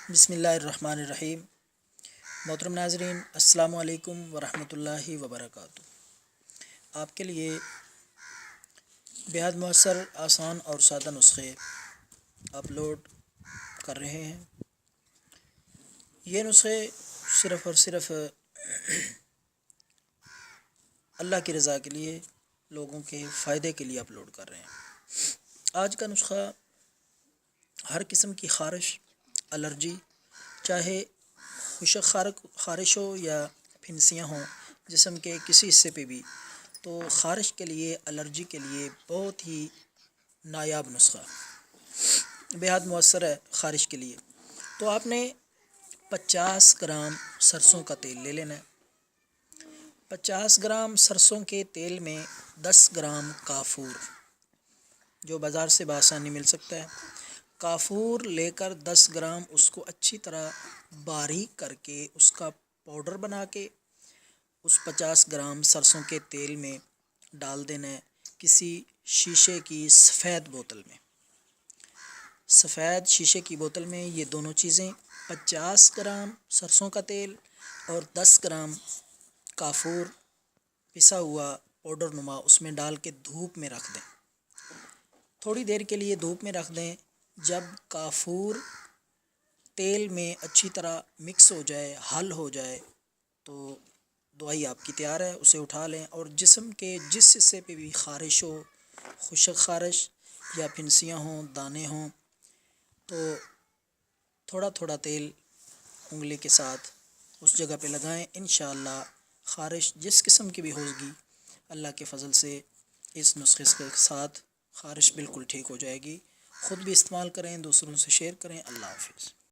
بسم اللہ الرحمن الرحیم۔ محترم ناظرین، السلام علیکم ورحمۃ اللہ وبرکاتہ۔ آپ کے لیے بہت مؤثر، آسان اور سادہ نسخے اپلوڈ کر رہے ہیں۔ یہ نسخے صرف اور صرف اللہ کی رضا کے لیے، لوگوں کے فائدے کے لیے اپلوڈ کر رہے ہیں۔ آج کا نسخہ ہر قسم کی خارش، الرجی، چاہے خشک خارش ہو یا پھنسیاں ہوں جسم کے کسی حصے پہ بھی، تو خارش کے لیے، الرجی کے لیے بہت ہی نایاب نسخہ، بہت مؤثر ہے خارش کے لیے۔ تو آپ نے 50 گرام سرسوں کا تیل لے لینا ہے۔ 50 گرام سرسوں کے تیل میں 10 گرام کافور، جو بازار سے بآسانی مل سکتا ہے، کافور لے کر 10 گرام اس کو اچھی طرح باریک کر کے اس کا پاؤڈر بنا کے اس 50 گرام سرسوں کے تیل میں ڈال دینا ہے، کسی شیشے کی سفید بوتل میں۔ سفید شیشے کی بوتل میں یہ دونوں چیزیں، 50 گرام سرسوں کا تیل اور 10 گرام کافور پسا ہوا پاؤڈر نما، اس میں ڈال کے دھوپ میں رکھ دیں۔ تھوڑی دیر کے لیے دھوپ میں رکھ دیں۔ جب کافور تیل میں اچھی طرح مکس ہو جائے، حل ہو جائے، تو دوائی آپ کی تیار ہے، اسے اٹھا لیں۔ اور جسم کے جس حصے پہ بھی خارش ہو، خشک خارش یا پھنسیاں ہوں، دانے ہوں، تو تھوڑا تھوڑا تیل انگلی کے ساتھ اس جگہ پہ لگائیں۔ انشاءاللہ خارش جس قسم کی بھی ہوگی، اللہ کے فضل سے اس نسخے کے ساتھ خارش بالکل ٹھیک ہو جائے گی۔ خود بھی استعمال کریں، دوسروں سے شیئر کریں۔ اللہ حافظ۔